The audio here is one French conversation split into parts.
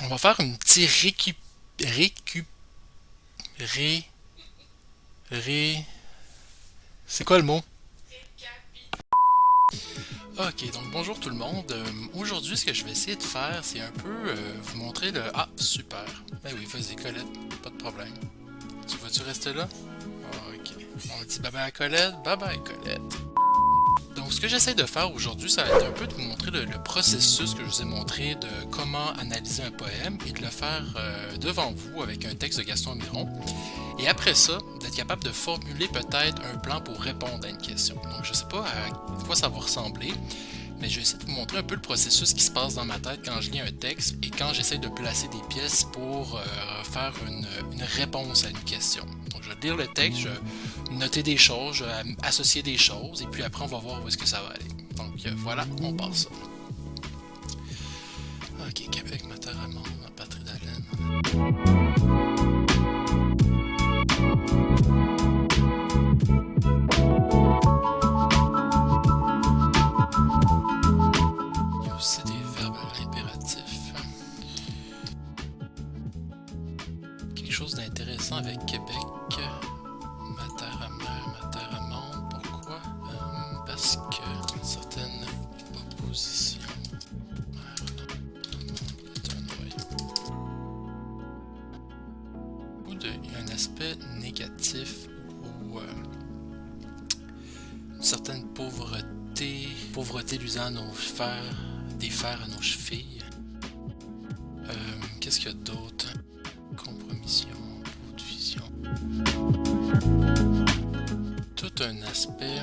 On va faire une petite ré... ré... C'est quoi le mot? Ok, donc bonjour tout le monde. Aujourd'hui, ce que je vais essayer de faire, c'est un peu vous montrer le... Ah, super. Ben oui, vas-y, Colette, pas de problème. Tu vas-tu rester là? Ok. On dit bye bye à Colette, bye bye Colette. Donc, ce que j'essaie de faire aujourd'hui, ça va être un peu de vous montrer le processus que je vous ai montré de comment analyser un poème et de le faire devant vous avec un texte de Gaston Miron. Et après ça, d'être capable de formuler peut-être un plan pour répondre à une question. Donc, je sais pas à quoi ça va ressembler, mais je vais essayer de vous montrer un peu le processus qui se passe dans ma tête quand je lis un texte et quand j'essaie de placer des pièces pour faire une réponse à une question. Donc, je vais lire le texte, je vais noter des choses, je vais associer des choses, et puis après, on va voir où est-ce que ça va aller. Donc, voilà, on passe ça. Ok, Québec, ma terre à monde, ma patrie d'haleine. Il y a aussi des verbes impératifs. Quelque chose d'intéressant avec Québec. Ma terre à mer, ma terre à monde. Pourquoi? Parce que certaines oppositions. Il y a un aspect négatif ou une certaine pauvreté d'usant nos fers, des fers à nos chevilles. Qu'est-ce qu'il y a d'autre? Compromission, peau de vision. Tout un aspect.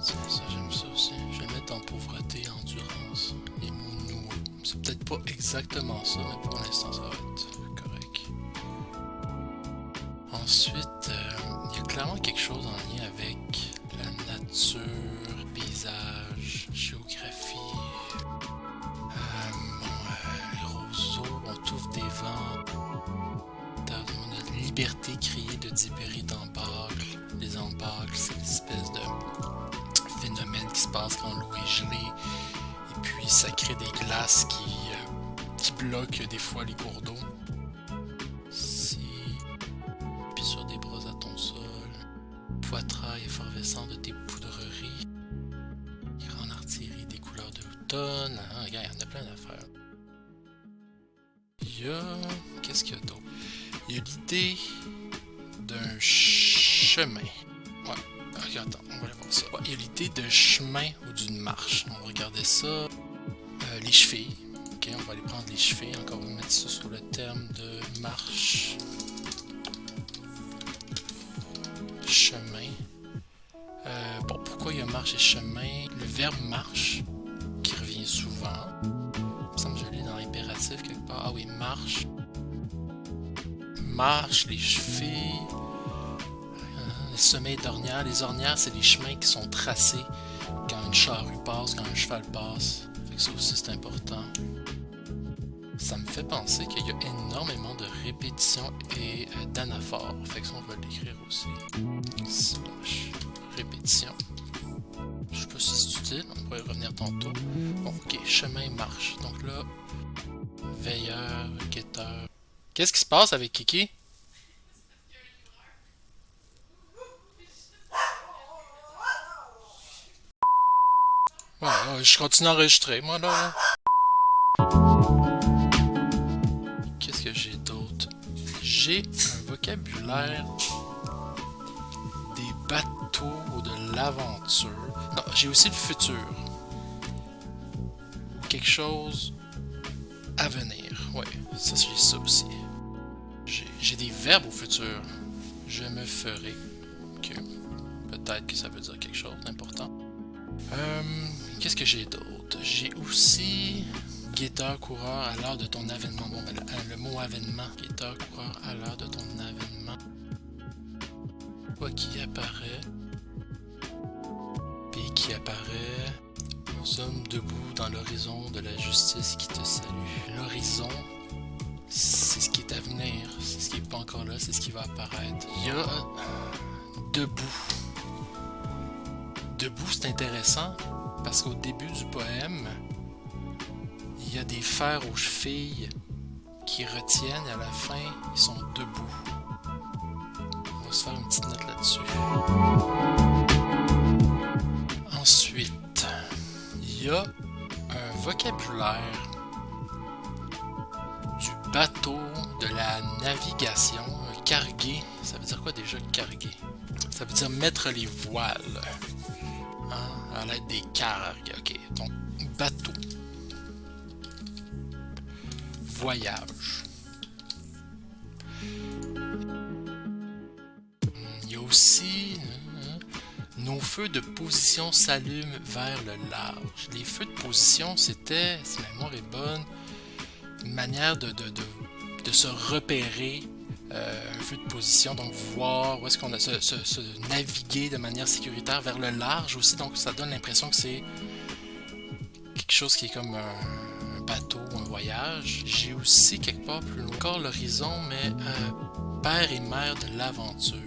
Ça, j'aime ça aussi. Je vais mettre en pauvreté, endurance, les mots noueux. C'est peut-être pas exactement ça, mais pour l'instant, ça va être correct. Ensuite, il y a clairement quelque chose en lien avec la nature, paysage, géographie. Les roseaux, on touffes des vents. On a de liberté criée de Dibéry d'Ambacle. Les embacles, c'est une espèce de phénomène qui se passe quand l'eau est gelée. Et puis ça crée des glaces qui bloquent des fois les cours d'eau. Puis sur des bras à ton sol. Poitrail effervescent de tes poudreries. Grande artillerie des couleurs de l'automne. Ah, regarde, il y en a plein d'affaires. Il y a... Qu'est-ce qu'il y a d'autre? Il y a l'idée d'un chemin. Ouais, ok, attends, on va aller voir ça. Ouais, il y a l'idée de chemin ou d'une marche. On va regarder ça. Les chevilles. Ok, on va aller prendre les chevilles. Encore, on va mettre ça sur le terme de marche. Chemin. Bon, pourquoi il y a marche et chemin? Le verbe marche, qui revient souvent. Il me semble que je l'ai dans l'impératif quelque part. Ah oui, marche. Marche, les chevilles. Les sommets d'ornières. Les ornières, c'est les chemins qui sont tracés quand une charrue passe, quand un cheval passe. Fait que ça aussi, c'est important. Ça me fait penser qu'il y a énormément de répétitions et d'anaphores. Fait que ça, on va l'écrire aussi. Slash répétition. Je sais pas si c'est utile, on pourrait y revenir tantôt. Bon, ok, chemin marche. Donc là, veilleur, guetteur. Qu'est-ce qui se passe avec Kiki? Ouais, je continue à enregistrer, moi là. Qu'est-ce que j'ai d'autre? J'ai un vocabulaire des bateaux ou de l'aventure. Non, j'ai aussi le futur. Ou quelque chose à venir. Ouais, ça j'ai ça aussi. J'ai des verbes au futur. Je me ferai. Ok. Peut-être que ça veut dire quelque chose d'important. Qu'est-ce que j'ai d'autre? J'ai aussi guetteur, coureur à l'heure de ton avènement. Bon, ben, le mot avènement. Guetteur, coureur à l'heure de ton avènement. Quoi qui apparaît. Pays qui apparaît. Nous sommes debout dans l'horizon de la justice qui te salue. L'horizon, c'est ce qui est à venir. C'est ce qui n'est pas encore là, c'est ce qui va apparaître. Il y a debout. Debout, c'est intéressant parce qu'au début du poème, il y a des fers aux chevilles qui retiennent et à la fin, ils sont debout. On va se faire une petite note là-dessus. Ensuite, il y a un vocabulaire du bateau, de la navigation, carguer. Ça veut dire quoi déjà, carguer? Ça veut dire mettre les voiles. Hein, à l'aide des cargues. Ok, donc bateau. Voyage. Il y a aussi nos feux de position s'allument vers le large. Les feux de position, c'était, si ma mémoire est bonne, une manière de se repérer. Un feu de position, donc voir où est-ce qu'on a se naviguer de manière sécuritaire vers le large aussi, donc ça donne l'impression que c'est quelque chose qui est comme un bateau, un voyage. J'ai aussi quelque part plus loin encore l'horizon, mais père et mère de l'aventure.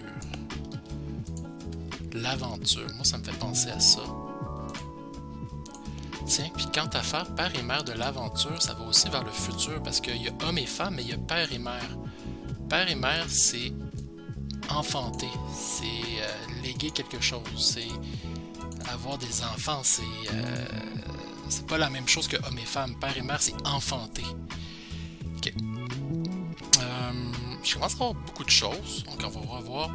L'aventure, moi ça me fait penser à ça. Tiens, puis quant à faire père et mère de l'aventure, ça va aussi vers le futur, parce qu'il y a homme et femme, mais il y a père et mère. Père et mère, c'est enfanter, c'est léguer quelque chose, c'est avoir des enfants, c'est pas la même chose que homme et femme. Père et mère, c'est enfanter. Ok. Je commence à avoir beaucoup de choses, donc on va revoir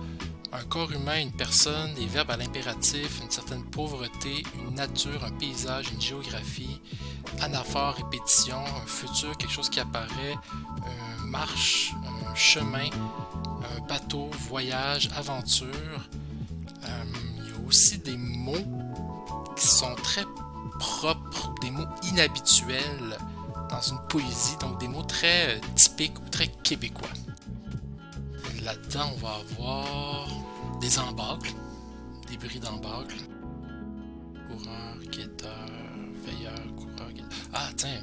un corps humain, une personne, des verbes à l'impératif, une certaine pauvreté, une nature, un paysage, une géographie, anaphore, répétition, un futur, quelque chose qui apparaît, une marche, un chemin, un bateau, voyage, aventure. Il y a aussi des mots qui sont très propres, des mots inhabituels dans une poésie, donc des mots très typiques ou très québécois. Là-dedans, on va avoir des embâcles, des bris d'embâcles. Coureur, guetteur, veilleur, coureur, guetteur. Ah, tiens,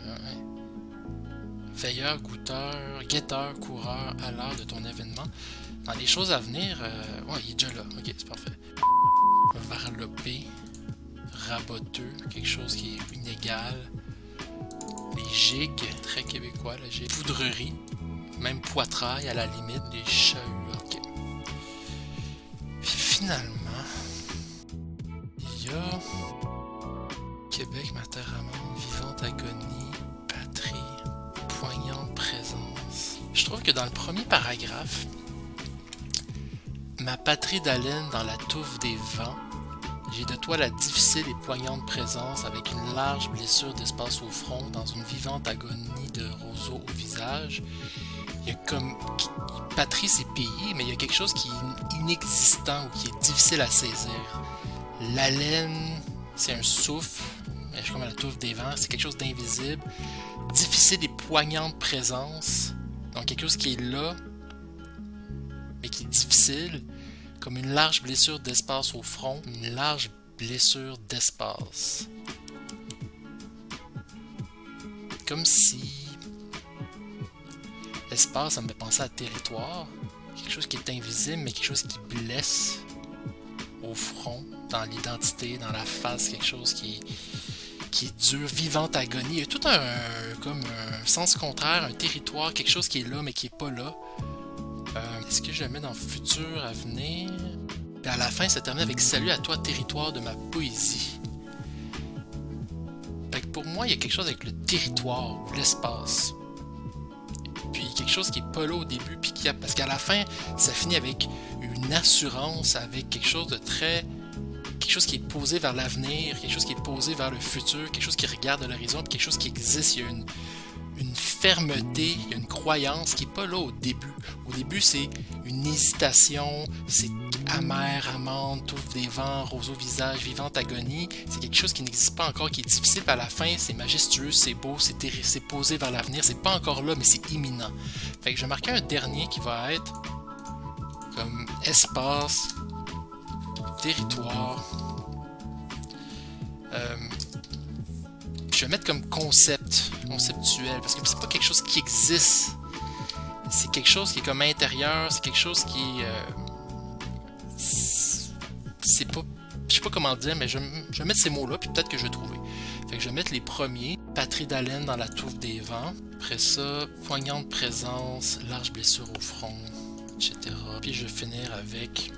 veilleur, goûteur, guetteur, coureur, à l'heure de ton événement. Dans les choses à venir, ouais, il est déjà là. Ok, c'est parfait. Varlopé, raboteux, quelque chose qui est inégal. Les gigs, très québécois, la gigue. Poudrerie, même poitrail à la limite, les chahuts, ok. Puis finalement, il y a Québec, ma terre amante, vivante agonie, patrie, poignante présence. Je trouve que dans le premier paragraphe, ma patrie d'haleine dans la touffe des vents, j'ai de toi la difficile et poignante présence avec une large blessure d'espace au front dans une vivante agonie de roseaux au visage. Il y a comme... Patrie, c'est pays, mais il y a quelque chose qui est inexistant ou qui est difficile à saisir. L'haleine, c'est un souffle, comme la touffe des vents, c'est quelque chose d'invisible. Difficile et poignante présence, donc quelque chose qui est là, mais qui est difficile. Comme une large blessure d'espace au front, une large blessure d'espace. Comme si l'espace, ça me fait penser à territoire, quelque chose qui est invisible, mais quelque chose qui blesse au front, dans l'identité, dans la face, quelque chose qui est dur, vivante agonie. Il y a tout comme un sens contraire, un territoire, quelque chose qui est là, mais qui est pas là. Est-ce que je le mets dans futur, à venir? Puis à la fin, ça termine avec salut à toi, territoire de ma poésie. Fait que pour moi, il y a quelque chose avec le territoire ou l'espace. Puis quelque chose qui est pas là au début, puis parce qu'à la fin, ça finit avec une assurance, avec quelque chose de très... quelque chose qui est posé vers l'avenir, quelque chose qui est posé vers le futur, quelque chose qui regarde à l'horizon, puis quelque chose qui existe. Il y a une fermeté, il y a une croyance qui n'est pas là au début. Au début, c'est une hésitation, c'est amer, amande, touffe des vents, roseau visage, vivante agonie. C'est quelque chose qui n'existe pas encore, qui est difficile, puis à la fin, c'est majestueux, c'est beau, c'est posé vers l'avenir. C'est pas encore là, mais c'est imminent. Fait que je vais marquer un dernier qui va être comme espace, territoire. Je vais mettre comme conceptuel, parce que c'est pas quelque chose qui existe. C'est quelque chose qui est comme intérieur, c'est quelque chose qui c'est pas... Je sais pas comment dire, mais je vais mettre ces mots-là, puis peut-être que je vais trouver. Fait que je vais mettre les premiers. Patrie d'haleine dans la touffe des vents. Après ça, poignante présence, large blessure au front, etc. Puis je vais finir avec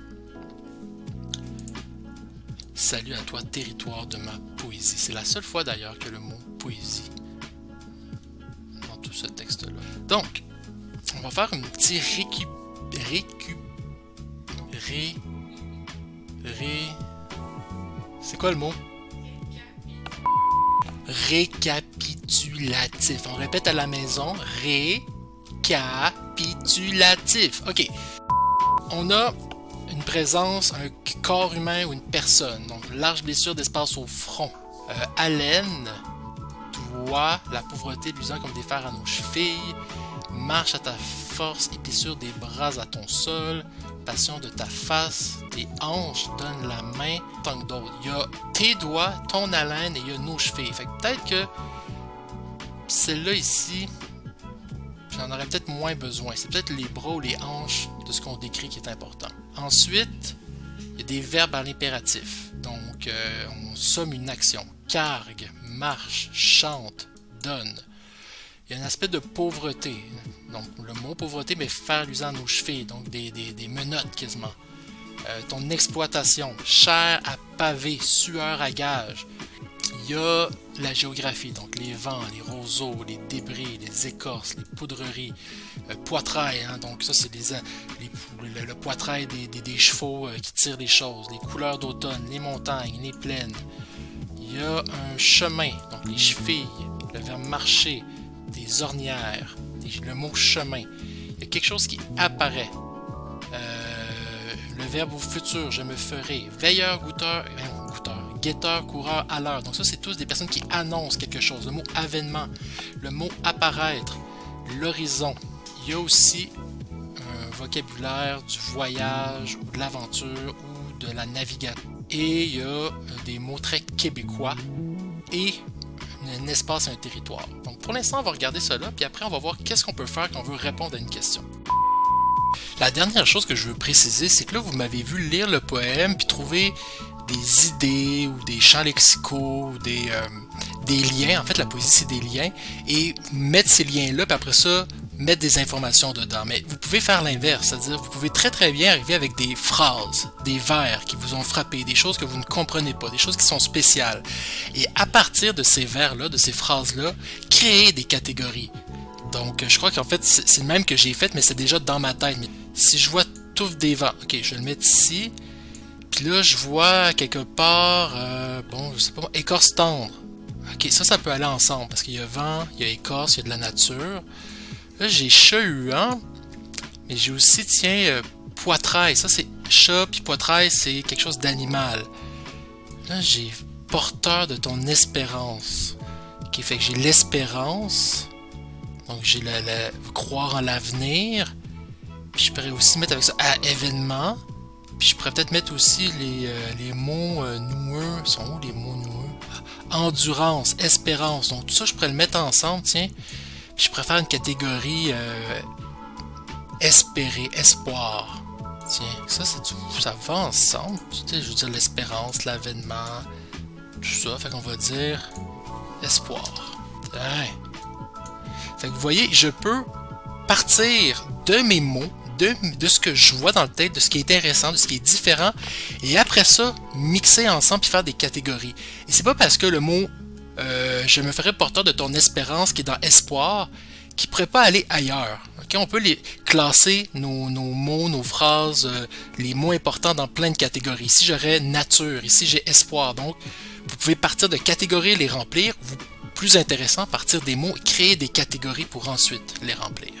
salut à toi, territoire de ma poésie. C'est la seule fois d'ailleurs que le mot poésie dans tout ce texte-là. Donc, on va faire un petit c'est quoi le mot? Récapitulatif. On répète à la maison. Récapitulatif. OK. On a une présence, un corps humain ou une personne. Donc, large blessure d'espace au front. Haleine. Doigt. La pauvreté l'usant comme des fers à nos chevilles. Marche à ta force, épaissure des bras à ton sol. Passion de ta face, tes hanches, donne la main, tant que d'autres. Il y a tes doigts, ton haleine et il y a nos chevilles. Fait que peut-être que celle-là ici, j'en aurais peut-être moins besoin. C'est peut-être les bras ou les hanches de ce qu'on décrit qui est important. Ensuite, il y a des verbes à l'impératif. Donc, on somme une action. Cargue, marche, chante, donne. Il y a un aspect de pauvreté. Donc, le mot pauvreté, mais faire l'usant à nos chevilles. Donc, des menottes quasiment. Ton exploitation. Chair à pavé, sueur à gage. Il y a la géographie. Donc, les vents, les roseaux, les débris, les écorces, les poudreries. Poitrail. Hein, donc, ça, c'est le poitrail des chevaux qui tirent les choses. Les couleurs d'automne, les montagnes, les plaines. Il y a un chemin. Donc, les chevilles. Le verbe marcher. Des ornières, le mot chemin. Il y a quelque chose qui apparaît. Le verbe au futur, je me ferai. Veilleur, guetteur, coureur, à l'heure. Donc ça, c'est tous des personnes qui annoncent quelque chose. Le mot avènement, le mot apparaître, l'horizon. Il y a aussi un vocabulaire du voyage, ou de l'aventure, ou de la navigation. Et il y a des mots très québécois. Et un espace et un territoire. Donc pour l'instant, on va regarder cela, puis après, on va voir qu'est-ce qu'on peut faire quand on veut répondre à une question. La dernière chose que je veux préciser, c'est que là, vous m'avez vu lire le poème, puis trouver des idées, ou des champs lexicaux, ou des liens. En fait, la poésie, c'est des liens, et mettre ces liens-là, puis après ça, mettre des informations dedans. Mais vous pouvez faire l'inverse, c'est-à-dire vous pouvez très très bien arriver avec des phrases, des vers qui vous ont frappé, des choses que vous ne comprenez pas, des choses qui sont spéciales. Et à partir de ces vers-là, de ces phrases-là, créer des catégories. Donc je crois qu'en fait c'est le même que j'ai fait, mais c'est déjà dans ma tête. Mais si je vois touffe des vents, ok, je vais le mettre ici. Puis là je vois quelque part, bon je sais pas, écorce tendre. Ok, ça peut aller ensemble parce qu'il y a vent, il y a écorce, il y a de la nature. Là, j'ai chat-huant, mais j'ai aussi, tiens, poitrail. Ça, c'est chat, puis poitrail, c'est quelque chose d'animal. Là, j'ai porteur de ton espérance. Ok, fait que j'ai l'espérance. Donc, j'ai croire en l'avenir. Puis, je pourrais aussi mettre avec ça à événement. Puis, je pourrais peut-être mettre aussi les mots noueux. Sont où les mots noueux? Endurance, espérance. Donc, tout ça, je pourrais le mettre ensemble, tiens. Je préfère une catégorie espérer, espoir. Tiens, ça va ensemble. Tu sais, je veux dire l'espérance, l'avènement, tout ça. Fait qu'on va dire espoir. Tiens. Fait que vous voyez, je peux partir de mes mots, de ce que je vois dans le texte, de ce qui est intéressant, de ce qui est différent, et après ça, mixer ensemble et faire des catégories. Et c'est pas parce que le mot je me ferai porteur de ton espérance qui est dans espoir, qui ne pourrait pas aller ailleurs. Okay? On peut les classer, nos mots, nos phrases, les mots importants dans plein de catégories. Ici, j'aurais nature, ici, j'ai espoir. Donc, vous pouvez partir de catégories et les remplir. Plus intéressant, partir des mots et créer des catégories pour ensuite les remplir.